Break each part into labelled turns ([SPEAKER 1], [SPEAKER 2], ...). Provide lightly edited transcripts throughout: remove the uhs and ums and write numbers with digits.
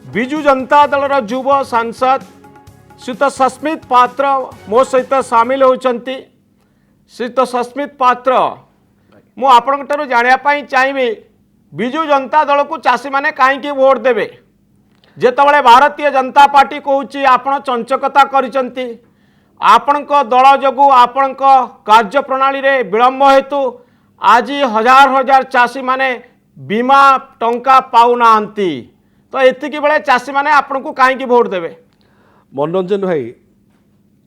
[SPEAKER 1] विजु जनता दल युव सांसद श्रीत सस्मित पात्र मो सहित सामिल होती। श्रीत सस्मित पात्र मु आपण जानापी चाहिए विजु जनता दल को चाषी मैंने कहीं वोट देवे जितेबाला भारतीय जनता पार्टी कहूँ आपण चंचकता करिसंती आपण दल जो आपण कार्य प्रणाली रे विलंब हेतु आज हजार हजार चाषी माने बीमा टंका पाऊना तो एतिकी बेले चाषी माने आपण को कहीं वोट देवे।
[SPEAKER 2] मनोरंजन भाई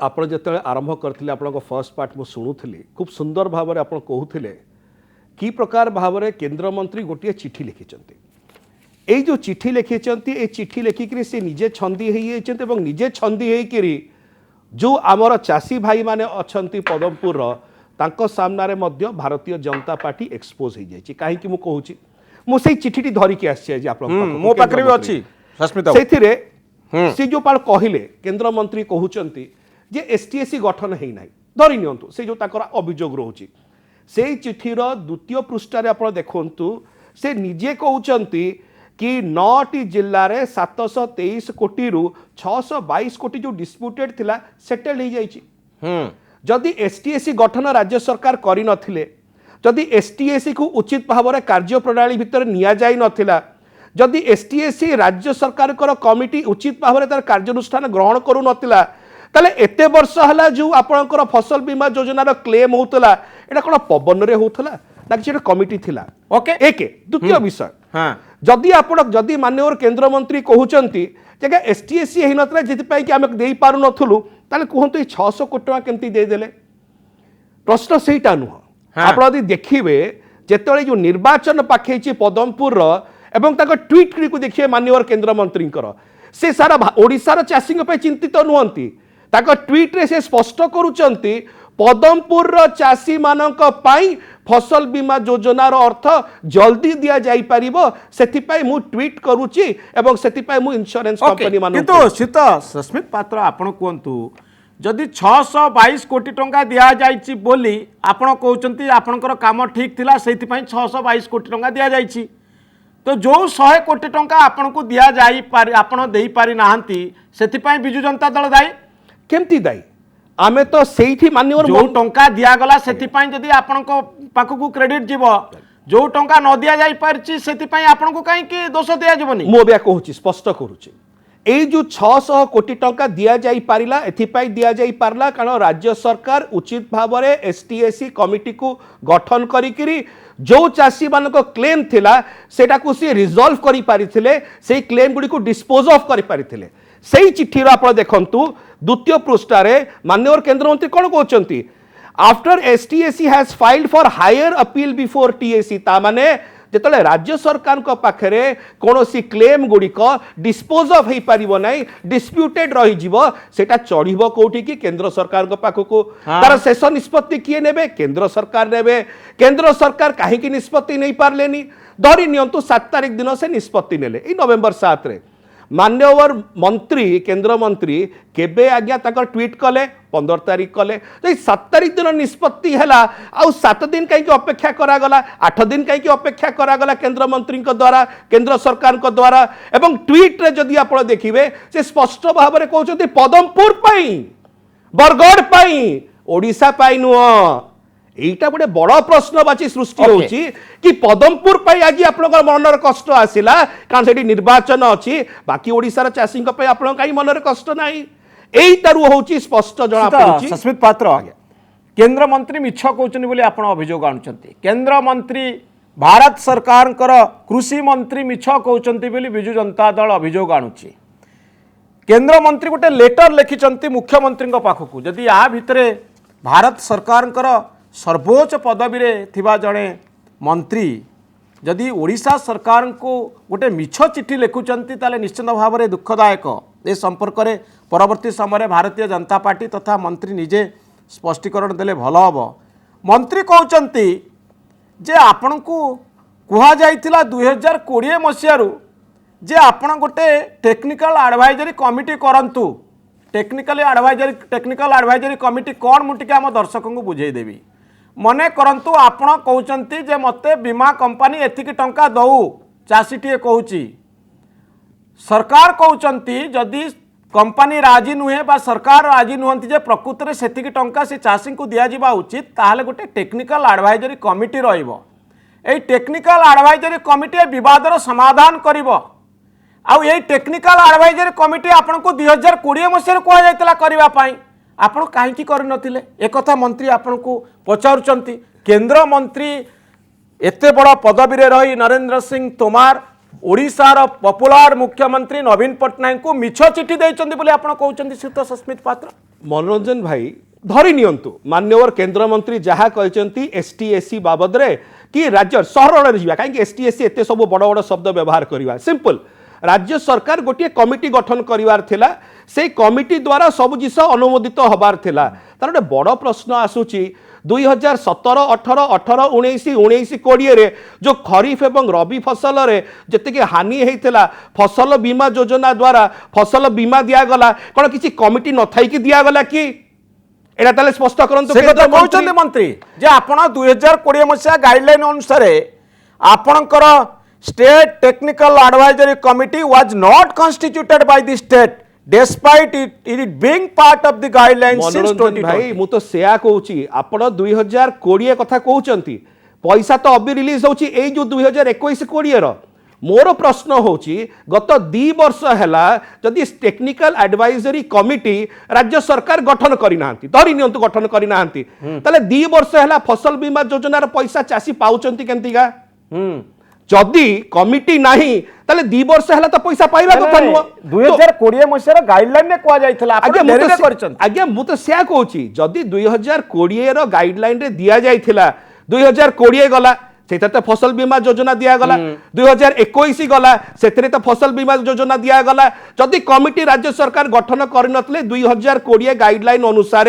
[SPEAKER 2] आपण जिते आरंभ करते आपण फर्स्ट पार्ट मुझे शुणुली खूब सुंदर भाव में आप कहते कि प्रकार भाव में केन्द्रमंत्री गोटे चिठी लिखिं ये जो चिठी लिखिं ये चिठी लिखिक सी निजे छंदी होती निजे छंदी होकर जो आमर चाषी भाई माने अच्छा पदमपुर तांको सामने मध्य भारतीय जनता पार्टी एक्सपोज हो जाए कहीं मुझे मुझे चिठी धरिकी आसी
[SPEAKER 1] मो पाखरे भी अच्छी
[SPEAKER 2] से जो पाल कहले केंद्र मंत्री कहते जे एसटीएससी गठन है ना धरी नियंतु से जो ताकर अभियोग रोचे से चिठीर द्वितीय पृष्ठारे आप देखु से निजे कहते कि 9टी जिले में 723 कोटी रु 622 कोटी जो डिस्प्यूटेड थिला सेटल हो जाइए। जदि एसटीएससी गठन राज्य सरकार करि नथिले जदि एसटीएससी को उचित भाव में कार्य प्रणाली भितर निया जाई नथिला जदि एसटीएससी राज्य सरकार कमिटी उचित भाव में तार कार्यानुष्ठान ग्रहण करू नथिला ताले एते वर्ष हला जो आपनकर फसल बीमा योजनार क्लेम होतला एटा कोन पवन रे होतला ना कि कमिटी थिला।
[SPEAKER 1] ओके
[SPEAKER 2] एक द्वितीय विषय
[SPEAKER 1] हाँ
[SPEAKER 2] जदि आपण जदि माननीय केंद्र मंत्री कहउचंती जे एसटीएससी हेइ नथला जेति पई कि हम देई पारु नथुलु ताले कहंतु 600 कोटी टका केमती दे देले प्रश्न सेटा नुह।
[SPEAKER 1] हाँ।
[SPEAKER 2] आपण यदि देखिबे जेतेबेले जो निर्वाचन पाखैछि पदमपुर एवं ताको ट्वीट को देखिए माननीय केंद्र मंत्री से सारा ओडिशार चाषी चिंतित नुहंती ताको ट्वीट रे से स्पष्ट करूचंती पदमपुर चाषी मानक पाई फसल बीमा योजनार अर्थ जल्दी दिया जाई परिबो सेथिपाई मु ट्वीट करूची एवं सेथिपाई मु इंश्योरेंस कंपनी मानक
[SPEAKER 1] किंतु सीत सस्मित पात्र आपण कहतु जदि 622 कोटी टंका दिया जाइछि बोली आपण कहउचंती आपणकर काम ठीक थिला सेथिपाई 622 कोटी टंका दिया जाइछि तो जो 100 कोटी टंका आपण को दिया जाई पारि आपण देई पारि नाहंती सेथिपाई बिजु जनता दल दाई
[SPEAKER 2] केमती दाई आमे तो सेठी मान्य
[SPEAKER 1] जो टंका दिया गला सेथिपाई जदि आपण पाखकू क्रेडिट जीव जो टंका न दिया जाई पारछि सेथिपाई आपण को काई के दोष दिया जीवनी
[SPEAKER 2] मो बया कहूची स्पष्ट करूची ए जो 600 कोटी टंका दिया जाई पारिला एथिपाई दिया जाई पारला कारण राज्य सरकार उचित भाव में एसटीएससी कमिटी को गठन करिकिरी जो चाषी मान क्लेम थिला सेटा को सी रिजॉल्व करि पारिथिले सेही क्लेम गुडी को डिस्पोज ऑफ करि पारिथिले सेही चिठीर आप देखंतु द्वितीय पृष्ठारे माननीय केंद्र मंत्री कोन कहउचंती after STSC has filed for higher appeal before TSC ता माने जेतले राज्य सरकार को पाखरे कोनोसी क्लेम गुड़िक डिस्पोज ऑफ हो पारिबो नै डिस्प्यूटेड रही जीवो सेटा चढ़िबो कोठी कि केंद्र सरकार को पाखको तार शेष निष्पत्ति किए नेबे केंद्र सरकार नेबे केंद्र सरकार काहे कि निष्पत्ति नहीं पारलेनी धरी नियंतु 7 तारिख दिन से निष्पत्ति नेले ए नवेम्बर 7 रे मान्यवर मंत्री केंद्र मंत्री केबे आज्ञा ताकर ट्वीट कले 15 तारिख कले तो 7 तारिख दिन निष्पत्ति हैला आ 7 दिन कहीं अपेक्षा करा गला 8 दिन कहीं अपेक्षा करा गला केंद्र मंत्री द्वारा केंद्र सरकार द्वारा एवं ट्वीट रे जदि आप देखिए से स्पष्ट भाव में कहते पदमपुर पाई बरगढ़ पाई ओडिशा पाई नुह एटा गोटे बड़ प्रश्नवाची सृष्टि होची कि पदमपुर पाई आज आपनकर मनर कष्ट आसिला कारण सेठी निर्वाचन अछि बाकी ओडिसा चाषी आपन कहीं मनर कष्ट नाही एइटारु होची स्पष्ट जणा पड़ुची।
[SPEAKER 1] सस्मित पात्र केंद्र मंत्री मिछ कहउचनी बोली आपण अभियोग आनुचंती केंद्र मंत्री भारत सरकार कृषि मंत्री मिछ कहउचंती बोली बिजु जनता दल अभियोग आनुची केंद्र मंत्री गोटे लेटर लिखिचंती मुख्यमंत्री पाखकू जदि या भितरे भारत सरकार सर्वोच्च पदवी रे थिबा जड़े मंत्री जदि ओडिशा सरकार को गोटे मिछ चिठी लिखुचंती ताले निश्चित भाव में दुखदायक ए संपर्क में परवर्ती समय भारतीय जनता पार्टी तथा मंत्री निजे स्पष्टीकरण देले भल हम मंत्री कहउचंती जे आपण को कुहा जाइथिला 2020 मसीहारू जे आपण गोटे टेक्निकल एडवाइजरी कमिटी करंतु टेक्निकल एडवाइजरी कमिटी कौन मुझे आम दर्शक को बुझे देवी मने करंतु आपण कहउचंती जे मते बीमा कंपनी एतिकी टंका दऊ चाषीटीए कहूची सरकार कहउचंती जदि कंपनी राजी नुहे बा सरकार राजी नुहंती जे प्रकृत में सेतिकी टंका से चाषी को दिया जिबा उचित ताहले गोटे टेक्निकल एडवाइजरी कमिटी रहिबो एई टेक्निकल एडवाइजरी कमिटी विवादर समाधान करिबो आउ ये टेक्निकल एडवाइजरी कमिटी आपन को 2020 मसीह कह जाइतला करिबा पई आपण काहेकि करि नथिले एक कथा मंत्री आपन को पचारुचंती केंद्र मंत्री एते बड़ पदवी रे रही नरेंद्र सिंह तोमार ओडिशार पॉपुलर मुख्यमंत्री नवीन पट्टनायक को मिछ चिठी देइचंती बोली आपण कहउचंती श्रीयुत सस्मित पात्र
[SPEAKER 2] मनोरंजन भाई धरी नियंतु मान्यवर केंद्र मंत्री जहाँ कहते एसटीएससी बाबद रे कि राज्य सहर जा कहीं एसटीएससी एत सब बड़ बड़ शब्द व्यवहार करवा सिंपल राज्य सरकार गोटे कमिटी गठन करार थिला से कमिटी द्वारा सब जिस अनुमोदित हबार थिला तार गोटे बड़ प्रश्न आसूची 2017, 18, 18, 19, 19, 20 रे जो खरीफ एवं रबी फसल रे जते हानि होता फसल बीमा योजना द्वारा फसल बीमा दिगला कौन किसी कमिटी न थाई कि दिगला कि एटा ताले स्पष्ट करंतु
[SPEAKER 1] कहउचंती मंत्री जे आपण 2020 मसीहा गाइडलाइन अनुसार आपणकर state technical advisory committee was not constituted by the state despite it being part of the guidelines since 2020
[SPEAKER 2] भाई मु तो सेया कहूची आपण 2020 कथा कहउचंती पैसा तो अभी रिलीज होची ए जो 2021-20 रो मोर प्रश्न होची गत 2 वर्ष हैला जदि टेक्निकल एडवाइजरी कमिटी राज्य सरकार गठन करि नाहंती धरि नियंतु गठन करि नाहंती तले 2 वर्ष हैला फसल बीमा योजना रो पैसा चासी पाउचंती केंतिगा जदि कमिटी नाही ताले 2 वर्ष हैला तो पैसा पाइबा कथा नुवा
[SPEAKER 1] 2020 मसीहा गाइडलाइन ने कोआ जाइथला आपण डेरिवे करचंती
[SPEAKER 2] आज्ञा मु तो सेया कहूची जदि 2020 रो गाइडलाइन रे दिया जाइथिला 2020 गला सेते तो फसल बीमा योजना दिया गला 2021 गला सेते तो फसल बीमा योजना दिया गला जदि कमिटी राज्य सरकार गठन करनतले 2020 गाइडलाइन अनुसार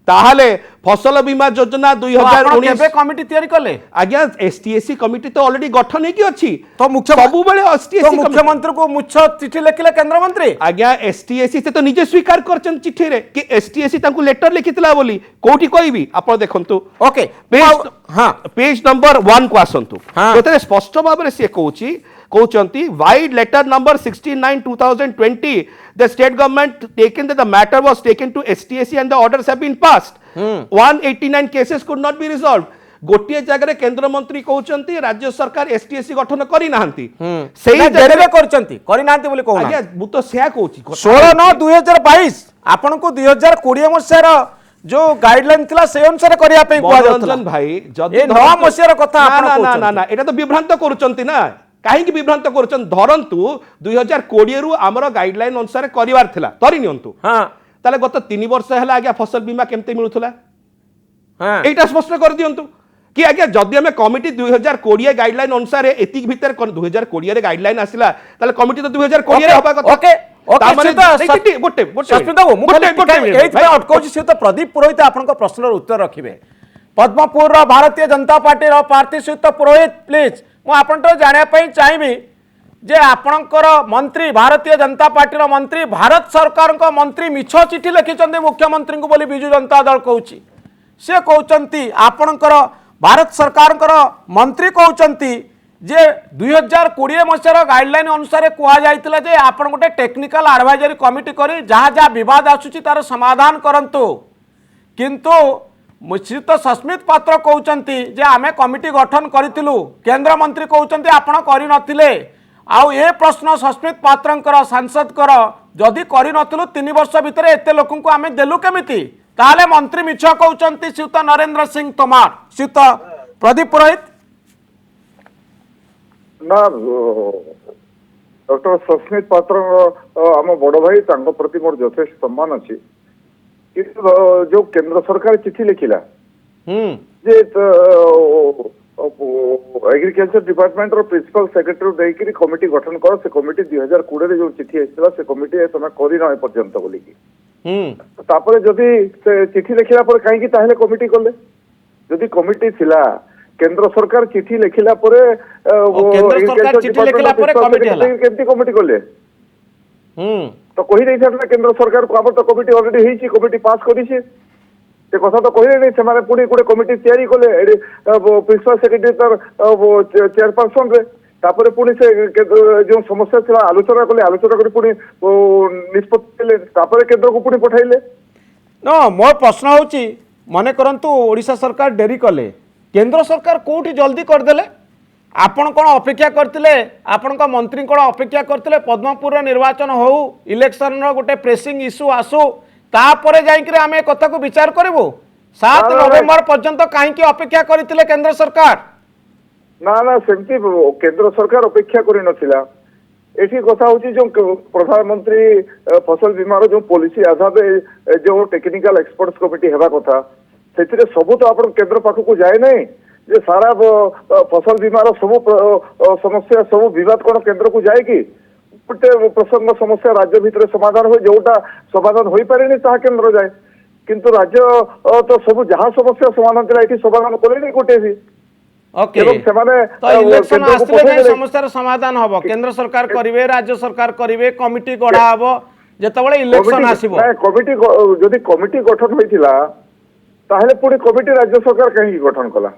[SPEAKER 2] ताहले फसल बीमा योजना 2019
[SPEAKER 1] कमिटी तैयारी कले
[SPEAKER 2] आज्ञा एसटीएससी कमिटी तो ऑलरेडी गठन होकी अछि
[SPEAKER 1] तो मुख्य
[SPEAKER 2] सबु बेले एसटीएससी
[SPEAKER 1] मुख्यमंत्री को मुछ चिठी लिखिले केंद्र मंत्री
[SPEAKER 2] आज्ञा एसटीएससी से तो निजे स्वीकार करचन चिठी रे कि एसटीएससी तांको लेटर लिखितला बोली कोठी कहबी आपण देखंतु
[SPEAKER 1] ओके
[SPEAKER 2] पेज हां पेज नंबर 1 को आसंतु तो स्पष्ट भाबरे से कहूची कहउचंती vide letter number 69/2020 the state government taken that the matter was taken to STSC and the orders have been passed 189 cases could not be resolved गोटे जगह केंद्र मंत्री कहउचंती राज्य सरकार एसटीएससी गठन करि नाहंती सेही
[SPEAKER 1] डेरिवे करचंती करि नाहंती बोली कहू
[SPEAKER 2] आज्ञा मु तो सेया कहउची
[SPEAKER 1] 16/9/2022 आपन को 2020 मसीहा जो गाइडलाइन थिला से अनुसार करिया पे कोआ जातला
[SPEAKER 2] भाई जदी
[SPEAKER 1] ए 9 मसीहा कथा आपन
[SPEAKER 2] ना ना ना एटा तो विभ्रांत करूचंती ना कहीं विभ्रांत करुचन धरतु 2020 रु आमर गाइडलाइन अनुसार करिवार थिला तरी नियंतु
[SPEAKER 1] हां
[SPEAKER 2] ताले गत 3 वर्ष हैला आज्ञा फसल बीमा केमते मिलुथला
[SPEAKER 1] हां
[SPEAKER 2] एटा स्पष्ट कर दियंतु कि आज्ञा जदि हमें कमिटी 2020 गाइडलाइन अनुसार एतिक भीतर 2020 रे गाइडलाइन आसिला ताले कमिटी तो 2020 रे होबा कथा
[SPEAKER 1] ओके ओके
[SPEAKER 2] गोटे गोटे
[SPEAKER 1] गोटे अटकौची से तो प्रदीप पुरोहित आपन को प्रश्न उत्तर रखिबे पद्मपुर भारतीय जनता पार्टी प्रार्थी श्रीयुत पुरोहित प्लीज मु आपन तो जानिया पई चाहिबी जे आपणकर मंत्री भारतीय जनता पार्टी मंत्री भारत सरकार को मंत्री मिछ चिठी लिखिचंदे मुख्यमंत्री को बोली बिजु जनता दल कहउची से कहउचंती आपणकर भारत सरकार मंत्री कहउचंती जे 2020 मसीहार गाइडलाइन अनुसार कुआ जाइतिला जे आपन गोटे टेक्निकल एडवाइजरी कमिटी करी जहाँ जहाँ विवाद आसुची तार समाधान करंतु किंतु श्रीयुत सस्मित पात्र कहउचंती जे आमे कमिटी गठन करितिलु केंद्र मंत्री कहउचंती आपण करि नथिले आउ ए प्रश्न सस्मित पात्रंकर सांसदकर जदि करि नथिलु 3 वर्ष भितर एते लोकन को आमे देलु केमिति ताले मंत्री मिछ कहउचंती श्रीयुत नरेंद्र सिंह तोमार श्रीयुत प्रदीप पुरोहित
[SPEAKER 3] ना डॉक्टर सस्मित पात्र आम बड़ भाई प्रति मोर यथेष्ट सम्मान अच्छी जो केंद्र सरकार चिठी लिखिला जे एग्रीकल्चर डिपार्टमेंट रो प्रिंसिपल सेक्रेटरी देकरी कमिटी गठन कर से कमिटी 2020 रे जो चिठी आइला से कमिटी तमे करि न पर्यंत बोली की तापर जदी से चिठी लिखिला पर काहे की ताहेले कमिटी करले जदी कमिटी थिला केंद्र सरकार चिठी लिखिला पर
[SPEAKER 1] केंद्र सरकार चिठी लिखिला पर कमिटी हला
[SPEAKER 3] केमती कमिटी करले तो कही नहीं था केंद्र सरकार को आबर तो कमिटी ऑलरेडी हेची कमिटी पास करी छे ते कथा तो कही नहीं से माने पुणी गुटे कमिटी तैयारी कले प्रिंसिपल सेक्रेटरी तर चेयरपर्सन रे तापर पुणी से जो समस्या थी आलोचना कले आलोचना कर पुणी निष्पत्ति ले तापर केंद्र को पुणी पठाइले
[SPEAKER 1] न मोर प्रश्न होची मने करंतु ओडिशा सरकार डेरी कले केंद्र सरकार कोठी जल्दी करदेले आपण कौन अपेक्षा करते आपण मंत्री कौन अपेक्षा करते पद्मपुर निर्वाचन हो इलेक्शन गोटे प्रेसिंग इश्यू आसू तापर जाइए आम कथा को विचार करूँ 7 नवेम्बर पर्यंत कहीं अपेक्षा करते केंद्र सरकार
[SPEAKER 3] ना ना सेमती केंद्र सरकार अपेक्षा करि नथिला एठी कथा होची जो प्रधानमंत्री फसल बीमार जो पॉलिसी आधार जो टेक्निकल एक्सपर्ट्स कमिटी हेबा कथा सेतिरे सब तो आपण केंद्र पाखु को जाए नहीं जे सारा फसल बीमार सब समस्या सब विवाद कौन केंद्र को जाए कि गोटे प्रसंग समस्या राज्य भितर समाधान हो जोटा समाधान हो पारे ता केंद्र जाए किंतु राज्य तो सब जहाँ समस्या समाधान थी ये समाधान कले गोटे भी
[SPEAKER 1] ओके
[SPEAKER 3] एवं सेमाने
[SPEAKER 1] तो इलेक्शन
[SPEAKER 3] केंद्र को
[SPEAKER 1] आसले
[SPEAKER 3] पठाइले।
[SPEAKER 1] समस्यार समाधान हबो केंद्र सरकार करिवे राज्य सरकार करिवे कमिटी गढ़ा हबो जेतबळे इलेक्शन आसीबो
[SPEAKER 3] कमिटी जदि कमिटी गठन होइथिला ताहले पुणी कमिटी राज्य सरकार कहीं गठन कला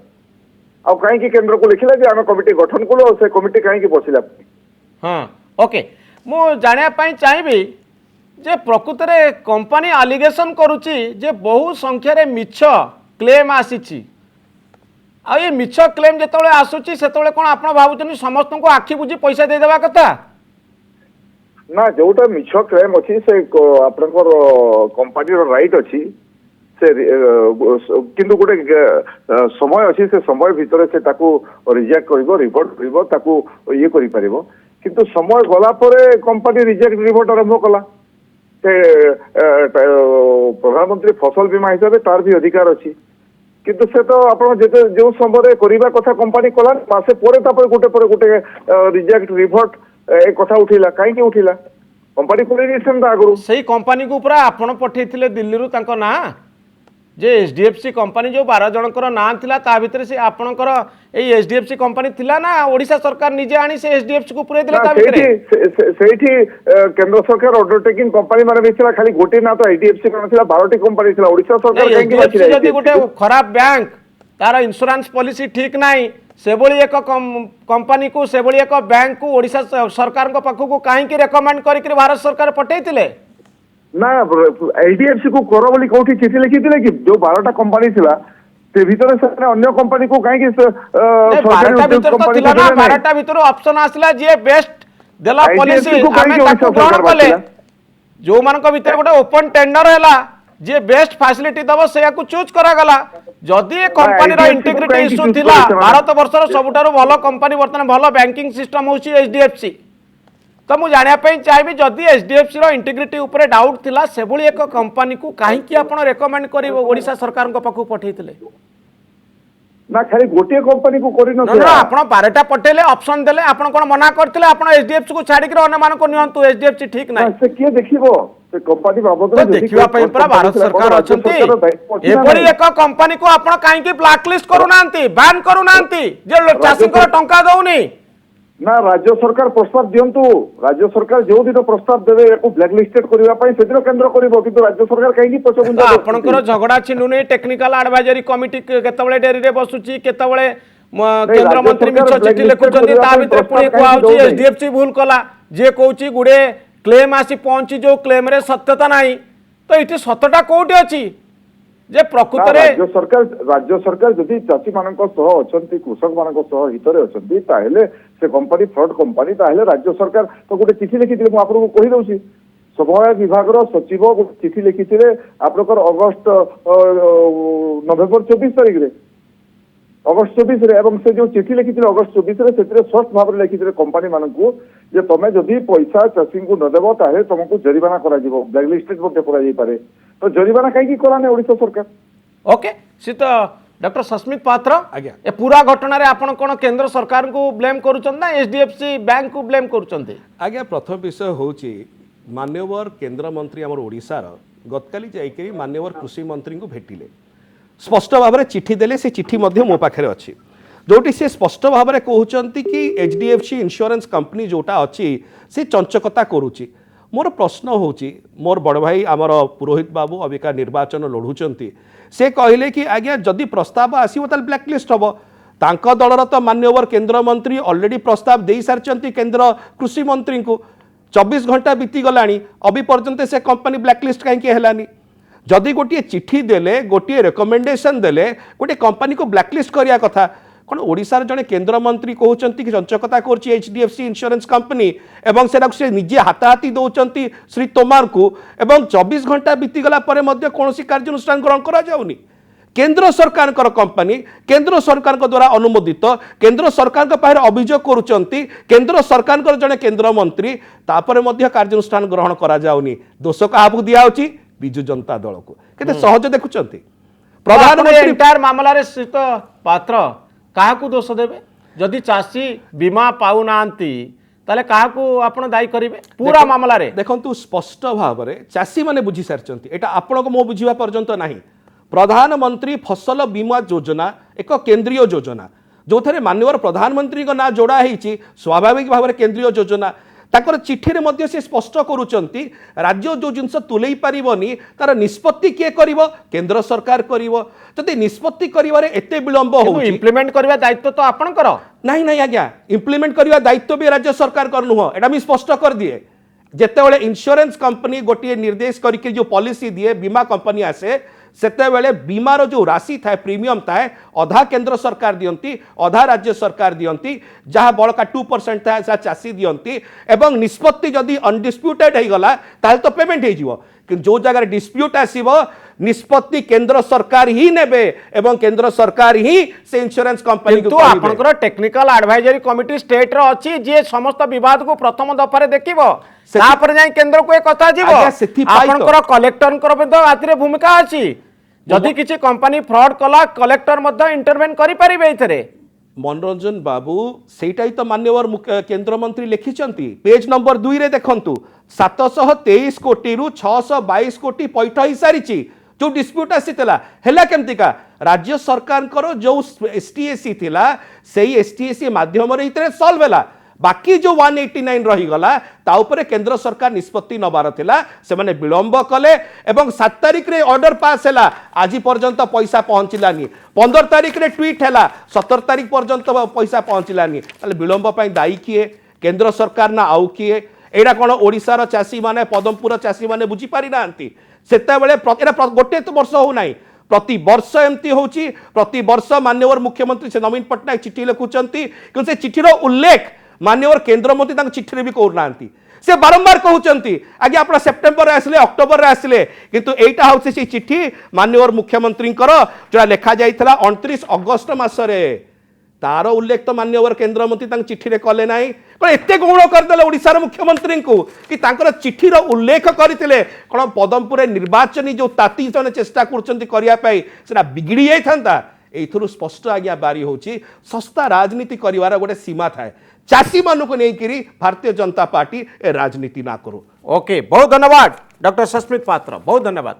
[SPEAKER 3] आ कहीं केंद्र को लिखिला जे आम कमिटी गठन कलो से कमिटी कहीं बसिला
[SPEAKER 1] हाँ ओके मु जानिया पाई चाहिबी जे प्रकृत रे कंपनी एलिगेशन करूची जे बहु संख्या रे मिछ क्लेम आसीची आ ये मिछ क्लेम जेतबळे आसुची सेतबळे कोन आपण भाबुचनी समस्त को आखि बुझी पैसा दे देबा कथा
[SPEAKER 3] ना जोटा मिछ क्लेम अछि से आपनकर कंपनी रो राइट अछि से किंतु गोटे समय अच्छी से समय भितर से ताकू रिजेक्ट करिवो रिपोर्ट करिवो ताकू ये करि परिवो किंतु समय गला परे कंपनी रिजेक्ट रिपोर्ट आरंभ कला से प्रधानमंत्री फसल बीमा हिसाब तार भी अधिकार अछि किंतु से तो आपण जेते जो समय करिबा कथा कंपनी कला मासे परे तापर गोटे रिजेक्ट रिपोर्ट ए कथा उठिला काहे के उठिला कंपनी कोले निसन आगरु
[SPEAKER 1] सही कंपनी को पूरा आपण पठेइथिले दिल्ली रु तांको ना जे एचडीएफसी कंपनी जो 12 जनकर ना थिला ता भितर से आपणकर ए एचडीएफसी कंपनी थिला ना ओडिशा सरकार निजे आनी से एचडीएफसी को पुरे दिले ता भितर
[SPEAKER 3] सेठी केंद्र सरकार अंडरटेकिंग कंपनी माने बेचला खाली गोटे ना तो एचडीएफसी कोन थिला 12टी कंपनी थिला ओडिशा सरकार काहे
[SPEAKER 1] एचडीएफसी जदी गोटे खराब बैंक तार इंश्योरेंस पॉलिसी ठीक नाही सेबोली एक कंपनी को सेबोली एक बैंक को ओडिशा सरकार को पाखु को काहे की रेकमेंड करी कि भारत सरकार पठेइथिले
[SPEAKER 3] ना एचडीएफसी को करो बोली कोठी चिठी लिखिथिले कि जो 12टा कंपनी थिला से भितर से अन्य कंपनी को काहे कि
[SPEAKER 1] 12टा भितर तो थिला ना 12टा भितर ऑप्शन आसला जे बेस्ट देला पॉलिसी हमें ताकू ग्रहण कले जो मानक भितर गोटे ओपन टेंडर हैला जे बेस्ट फैसिलिटी दबो से को चूज करा गला जदी ए कंपनी रो इंटीग्रिटी इश्यू थिला भारत वर्षर सबुठारु भलो कंपनी वर्तमान भलो बैंकिंग सिस्टम होची एचडीएफसी तो मुझे जानापी चाहिए जदि एचडीएफसी रो इंटीग्रिटी उपरे डाउट थिला सेभली एक कंपनी को कहीं आपण रेकमेंड कर ओडिशा सरकार पाखु पठेइथिले
[SPEAKER 3] ना खाली गोटे कंपनी को करि न
[SPEAKER 1] ना आपण 12टा पठेले ऑप्शन देले आपण कोन मना करथिले आपण एचडीएफसी को छाडी के अन्य मान को नियंतु एचडीएफसी ठीक नै
[SPEAKER 3] से के देखिबो से कंपनी बाबत
[SPEAKER 1] तो देखिबा पई पूरा भारत सरकार अछंती एपरी एक कंपनी को आपण काहे की ब्लैकलिस्ट करू नांती बैन करू नांती जे चासी को टंका दउनी
[SPEAKER 3] ना राज्य सरकार प्रस्ताव दियंतु राज्य सरकार जो दिन प्रस्ताव देवे एको ब्लैकलिस्टेड करिवा पई सेदिन केंद्र करिवो किंतु राज्य सरकार काहे पछगुंजा
[SPEAKER 1] आपणकर झगड़ा छिंडुनी टेक्निकल एडवाइजरी कमिटी केतबळे डेरी रे बसुची केतबळे केंद्र मंत्री मिछ चिठी लिखुचंती ता भितर पुणी कोआउची एचडीएफसी भूल कला जे कहउची गुडे क्लेम आसी पहुंची जो क्लेम रे सत्यता नाही तो इठी सत्यता कोठी अछि जे प्रकृत रे
[SPEAKER 3] राज्य सरकार जदि चाषी मानक सह अछंती कृषक मानक सह हितरे अछंती ताहेले से कंपनी फ्रॉड कंपनी ताहेले राज्य सरकार तो गोटे चिठी लिखिथिले मु आपन को कहि दउची समवाय विभाग रो सचिव गोटे चिठी लिखिथिले आपनकर अगस्त नवेम्बर 24 तारिख रे अगस्त 24 रे एवं से जो चिठी लिखिथिले अगस्त 24 रे सेतिरे स्पष्ट भाव रे लिखिथिले कंपनी मानक को जे तमे जदि पैसा चाषी को न देबो ताहे तुमको जरिमाना करा जिवो ब्लैकलिस्टेड बोटे करा जाई पारे तो जरिमाना काहे की कराने ओडिशा सरकार
[SPEAKER 1] ओके सीत डॉक्टर सस्मित पात्र
[SPEAKER 2] आज्ञा
[SPEAKER 1] ए पूरा घटना रे आपण कोन केंद्र सरकार को ब्लेम करूचन ना एचडीएफसी बैंक को ब्लेम करूचंती
[SPEAKER 2] आज्ञा प्रथम विषय होची मान्यवर केंद्र मंत्री हमर ओडिसा रो गतकाली जाईकरी मान्यवर कृषि मंत्री को भेटिले स्पष्ट भाव में चिठी देले से चिठी मध्य मो पाखे अच्छी जोटी से स्पष्ट भाव में कहते कि एचडीएफसी इंश्योरेंस कंपनी जोटा अच्छी से चंचकता करुच्ची मोर प्रश्न होची मोर बड़ भाई आमर पुरोहित बाबू अबिका निर्वाचन लड़ुंट से कहले कि आज्ञा जदि प्रस्ताव आसो ब्लैकलिस्ट हम तांको दलर तो मान्यवर केंद्र मंत्री ऑलरेडी प्रस्ताव दे सारी केंद्र कृषि मंत्री को 24 घंटा बीती गलानी अभी पर्यंत से कंपनी ब्लैकलिस्ट कहीं हेलानी जदि गोटे चिठी देले गोटे रेकमेंडेशन देले गोटे कंपनी को ब्लैकलिस्ट करिया कथा कौन ओडिशार जड़े केंद्र मंत्री कहते कि चंचकता कर HDFC इंश्योरेंस कंपनी एवं से निजे हाथाहाथी दौरान श्री तोमार को एवं 24 घंटा बीतीगला कौन कार्यानुष्ठान ग्रहण करा जाउनी केंद्र सरकार कंपनी केंद्र सरकार द्वारा अनुमोदित केंद्र सरकार पाखे अभियोग करुचंती केंद्र सरकार जड़े केंद्र मंत्री तापर कार्यानुष्ठान ग्रहण करा जाउनी दोष क्या दिया विजु जनता दल को केते सहज देखुचंती
[SPEAKER 1] प्रधानमंत्री एंटायर मामला रे श्रीत पात्र काहाकू दोष देबे जदि चासी बीमा पाउ नांती ताले काहाकू आपण दायी करिवे पूरा मामला रे
[SPEAKER 2] देखंतु स्पष्ट भाव रे चासी माने बुझी सारचंती एटा आपण को मो बुझिबा पर्यंत नाही प्रधानमंत्री फसल बीमा योजना एक केंद्रीय योजना जो थे माननीय प्रधानमंत्री ना जोड़ा है स्वाभाविक भाव में केंद्रीय योजना ताकर चिठी रे मध्य से स्पष्ट करुचंती राज्य जो जिनस तुलई पारिबनी तार निष्पत्ति किए करिवो केंद्र सरकार करिवो जदि निष्पत्ति करिवारे एते विलंब हो
[SPEAKER 1] इम्प्लीमेंट करबा दायित्व तो आपण करो
[SPEAKER 2] नहीं नहीं आज्ञा इम्प्लीमेंट करबा दायित्व भी राज्य सरकार कर नुह एटा भी स्पष्ट कर दिए जेतेबेले इंश्योरेंस कंपनी गोटे निर्देश करके जो पॉलिसी दिए बीमा कंपनी आसे सेतेबेले बीमार जो राशि थाए प्रीमियम थाए अधा केंद्र सरकार दियंती अधा राज्य सरकार दियंती जहाँ बड़का 2% थाए सा चासी दियंती एवं निष्पत्ति जदि अनडिस्प्यूटेड हो गला ताले तो पेमेंट हो कि जो जगह डिस्प्यूट आसीबो निष्पत्ति केंद्र सरकार ही नेबे एवं केंद्र सरकार ही से इंश्योरेंस कंपनी
[SPEAKER 1] तो आपनकर टेक्निकल एडवाइजरी कमिटी स्टेट रो अछि जे समस्त विवाद को प्रथम दफारे देखिबो तापर जाय केंद्र को एक कथा जीवो आपनकर कलेक्टर में आतिरे भूमिका अछि जदि किछि कंपनी फ्रॉड कला कलेक्टर मध्य इंटरवेन करि परिबे इथरे
[SPEAKER 2] मनोरंजन बाबू सेटाई तो मान्यवर केंद्र मंत्री लिखिचंती पेज नंबर 2 रे देखंतु 723 कोटी रु 622 कोटी पैठ ही सारी जो डिस्प्यूट आसीला हेला केमतिका राज्य सरकार जो STAC थिला सेही STAC माध्यम रे इतरे सॉल्व हैला बाकी जो 189 रही गला ता उपरे केंद्र सरकार निष्पत्ति नबार थिला से माने विलंब कले एवं 7 तारिख रे ऑर्डर पास हैला आज पर्यंत पैसा पहुंचलानी 15 तारिख रे ट्वीट हैला 17 तारिख पर्यंत पैसा पहुंचलानी ताले विलंब पई दायी किए केंद्र सरकार ना आउ किए एडा कोन ओडिसा चाषी माने पदमपुर चाषी माने बुझी पारि नांती सेता बेले गोटे तो वर्ष हो नाही प्रति वर्ष एमती होची प्रति वर्ष माननीय मुख्यमंत्री से नवीन पटनायक चिठी लिखुचंती कि से चिठीर उल्लेख माननीय केंद्र मंत्री चिठी भी करना से बारंबार कहते आगे आप सेप्टेम्बर आसिले अक्टोबर आसिले किंतु एटा हूँ से चिठी माननीय मुख्यमंत्री जो लिखा जाइए 29 अगस्त मसरे तार उल्लेख तो माननीय केंद्र मंत्री चिठी रे कले ना एत गौण करदे ओडिशार मुख्यमंत्री को कि चिठीर उल्लेख करते कौन पदमपुर निर्वाचन जो ताती जने चेष्टा करने बिगड़ी जाता एथुरु स्पष्ट आज्ञा बारी होची सस्ता राजनीति करिवार गोटे सीमा थाए चाषी मानू को लेकिन भारतीय जनता पार्टी राजनीति ना करो।
[SPEAKER 1] ओके बहुत धन्यवाद डॉक्टर सस्मित पात्र बहुत धन्यवाद।